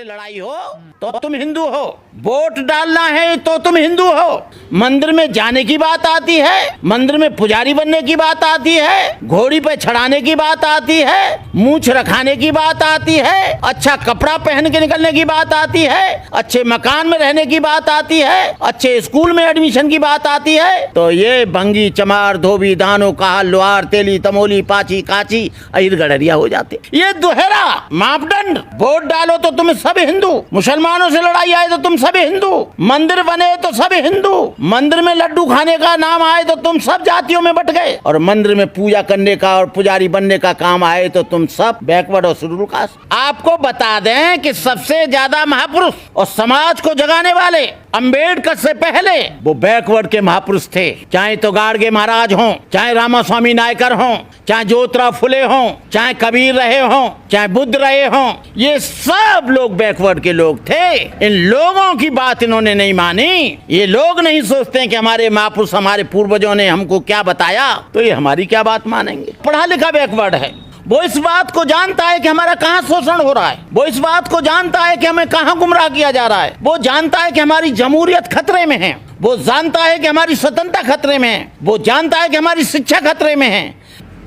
से लड़ाई हो तो तुम हिंदू हो, वोट डालना है तो तुम हिंदू हो। मंदिर में जाने की बात आती है, मंदिर में पुजारी बनने की बात आती है, घोड़ी पे चढ़ाने की बात आती है, मूंछ रखाने की बात आती है, अच्छा कपड़ा पहन के निकलने की बात आती है, अच्छे मकान में रहने की बात आती है, अच्छे स्कूल में एडमिशन की बात आती है, तो ये भंगी चमार धोबी दानो काहल लोहार तेली तमोली पाची काची अहिर गडरिया हो जाते। ये दुहरा मापदंड, वोट डालो तो तुम सब हिंदू, मुसलमानों से लड़ाई आए तो तुम सब हिंदू, मंदिर बने तो सब हिंदू, मंदिर में लड्डू खाने का नाम आए तो तुम सब जातियों में बट गए, और मंदिर में पूजा करने का और पुजारी बनने का काम आए तो तुम सब बैकवर्ड और शेड्यूल कास्ट। आपको बता दें कि सबसे ज्यादा महापुरुष और समाज को जगाने वाले अंबेडकर से पहले वो बैकवर्ड के महापुरुष थे। चाहे तो गाडगे महाराज हों, चाहे रामास्वामी नायकर हों, चाहे ज्योतिराव फुले हों, चाहे कबीर रहे हों, चाहे बुद्ध रहे हों, ये सब लोग बैकवर्ड के लोग थे। इन लोगों की बात इन्होंने नहीं मानी। ये लोग नहीं सोचते कि हमारे महापुरुष हमारे पूर्वजों ने हमको क्या बताया तो ये हमारी क्या बात मानेंगे। पढ़ा लिखा बैकवर्ड है, वो इस बात को जानता है कि हमारा कहाँ शोषण हो रहा है, वो इस बात को जानता है कि हमें कहाँ गुमराह किया जा रहा है, वो जानता है कि हमारी जमहूरियत खतरे में है, वो जानता है कि हमारी स्वतंत्रता खतरे में है, वो जानता है कि हमारी शिक्षा खतरे में है।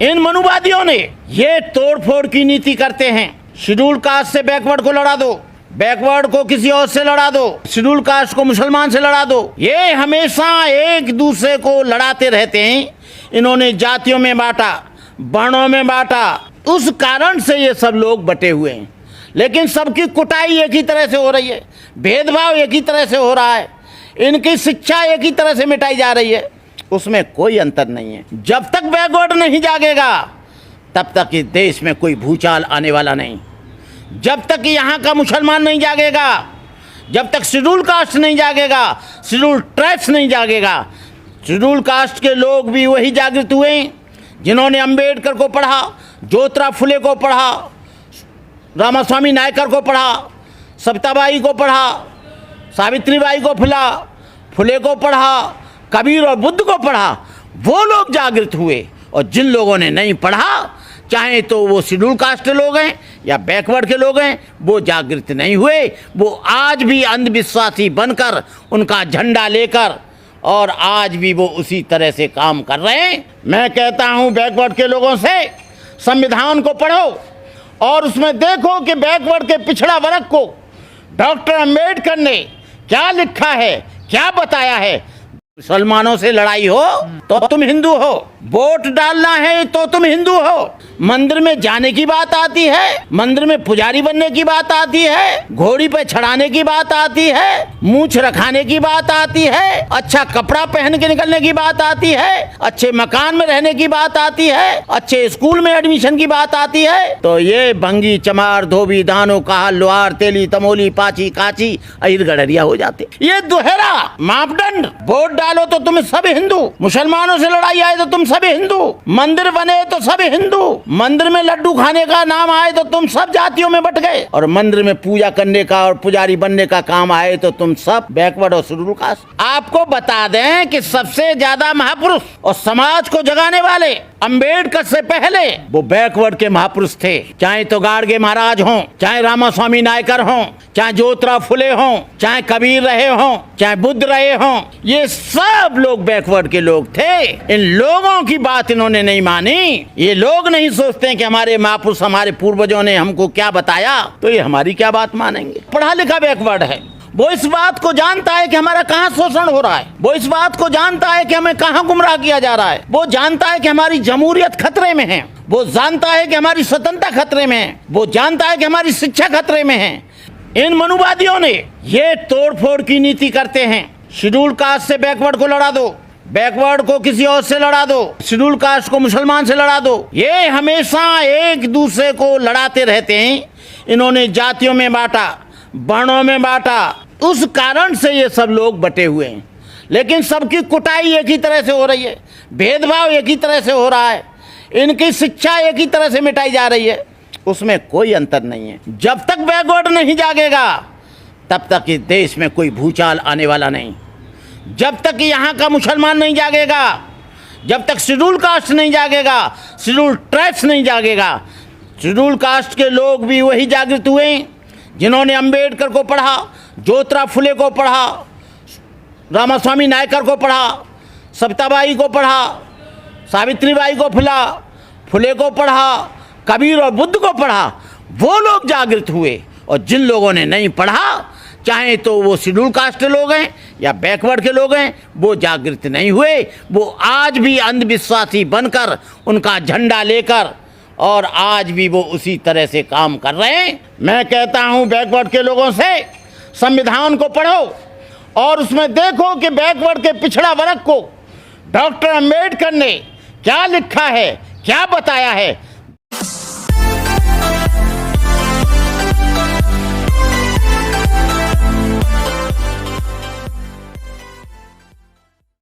इन मनुवादियों ने ये तोड़फोड़ की नीति करते हैं। शेड्यूल कास्ट से बैकवर्ड को लड़ा दो, बैकवर्ड को किसी और से लड़ा दो, शेड्यूल कास्ट को मुसलमान से लड़ा दो। ये हमेशा एक दूसरे को लड़ाते रहते हैं। इन्होंने जातियों में बांटा, वर्णों में बांटा, उस कारण से ये सब लोग बटे हुए हैं। लेकिन सबकी कुटाई एक ही तरह से हो रही है, भेदभाव एक ही तरह से हो रहा है, इनकी शिक्षा एक ही तरह से मिटाई जा रही है, उसमें कोई अंतर नहीं है। जब तक बैकवर्ड नहीं जागेगा तब तक इस देश में कोई भूचाल आने वाला नहीं। जब तक यहाँ का मुसलमान नहीं जागेगा, जब तक शेड्यूल कास्ट नहीं जागेगा, शेड्यूल ट्राइब्स नहीं जागेगा। शेड्यूल कास्ट के लोग भी वही जागृत हुए जिन्होंने अंबेडकर को पढ़ा, ज्योतिराव फुले को पढ़ा, रामास्वामी नायकर को पढ़ा, सविताबाई को पढ़ा, सावित्रीबाई को फुले को पढ़ा, कबीर और बुद्ध को पढ़ा। वो लोग जागृत हुए, और जिन लोगों ने नहीं पढ़ा, चाहे तो वो शेड्यूल कास्ट के लोग हैं या बैकवर्ड के लोग हैं, वो जागृत नहीं हुए। वो आज भी अंधविश्वासी बनकर उनका झंडा लेकर और आज भी वो उसी तरह से काम कर रहे हैं। मैं कहता हूं बैकवर्ड के लोगों से, संविधान को पढ़ो और उसमें देखो कि बैकवर्ड के पिछड़ा वर्ग को डॉक्टर अंबेडकर ने क्या लिखा है, क्या बताया है। मुसलमानों से लड़ाई हो तो तुम हिंदू हो, वोट डालना है तो तुम हिंदू हो। मंदिर में जाने की बात आती है, मंदिर में पुजारी बनने की बात आती है, घोड़ी पे चढ़ाने की बात आती है, मूंछ रखाने की बात आती है, अच्छा कपड़ा पहन के निकलने की बात आती है, अच्छे मकान में रहने की बात आती है, अच्छे स्कूल में एडमिशन की बात आती है, तो ये भंगी चमार धोबी दानो काहल लोहार तेली तमोली पाची काची अहिर गडरिया हो जाते। ये दुहरा मापदंड, वोट डालो तो तुम सब हिंदू, मुसलमानों से लड़ाई आए तो तुम सब हिंदू, मंदिर बने तो सब हिंदू, मंदिर में लड्डू खाने का नाम आए तो तुम सब जातियों में बट गए, और मंदिर में पूजा करने का और पुजारी बनने का काम आए तो तुम सब बैकवर्ड और शेड्यूल कास्ट। आपको बता दें कि सबसे ज्यादा महापुरुष और समाज को जगाने वाले अंबेडकर से पहले वो बैकवर्ड के महापुरुष थे। चाहे तो गाडगे महाराज हों, चाहे रामास्वामी नायकर हों, चाहे ज्योतिराव फुले हों, चाहे कबीर रहे हों, चाहे बुद्ध रहे हों, ये सब लोग बैकवर्ड के लोग थे। इन लोगों की बात इन्होंने नहीं मानी। ये लोग नहीं सोचते कि हमारे महापुरुष हमारे पूर्वजों ने हमको क्या बताया तो ये हमारी क्या बात मानेंगे। पढ़ा लिखा बैकवर्ड है, वो इस बात को जानता है कि हमारा कहाँ शोषण हो रहा है, वो इस बात को जानता है कि हमें कहाँ गुमराह किया जा रहा है, वो जानता है कि हमारी जमहूरियत खतरे में है, वो जानता है कि हमारी स्वतंत्रता खतरे में है, वो जानता है कि हमारी शिक्षा खतरे में है। इन मनुवादियों ने ये तोड़फोड़ की नीति करते हैं। शेड्यूल कास्ट से बैकवर्ड को लड़ा दो, बैकवर्ड को किसी और से लड़ा दो, शेड्यूल कास्ट को मुसलमान से लड़ा दो। ये हमेशा एक दूसरे को लड़ाते रहते हैं। इन्होंने जातियों में बांटा, वर्णों में बांटा, उस कारण से ये सब लोग बटे हुए हैं। लेकिन सबकी कुटाई एक ही तरह से हो रही है, भेदभाव एक ही तरह से हो रहा है, इनकी शिक्षा एक ही तरह से मिटाई जा रही है, उसमें कोई अंतर नहीं है। जब तक बैकवर्ड नहीं जागेगा तब तक इस देश में कोई भूचाल आने वाला नहीं। जब तक यहाँ का मुसलमान नहीं जागेगा, जब तक शेड्यूल कास्ट नहीं जागेगा, शेड्यूल ट्राइब्स नहीं जागेगा। शेड्यूल कास्ट के लोग भी वही जागृत हुए जिन्होंने अंबेडकर को पढ़ा, ज्योतिराव फुले को पढ़ा, रामास्वामी नायकर को पढ़ा, सविताबाई को पढ़ा, सावित्रीबाई को फुले को पढ़ा, कबीर और बुद्ध को पढ़ा, वो लोग जागृत हुए। और जिन लोगों ने नहीं पढ़ा, चाहे तो वो शेड्यूल कास्ट के लोग हैं या बैकवर्ड के लोग हैं, वो जागृत नहीं हुए। वो आज भी अंधविश्वासी बनकर, उनका झंडा लेकर, और आज भी वो उसी तरह से काम कर रहे हैं। मैं कहता हूँ बैकवर्ड के लोगों से, संविधान को पढ़ो और उसमें देखो कि बैकवर्ड के पिछड़ा वर्ग को डॉक्टर अंबेडकर ने क्या लिखा है, क्या बताया है।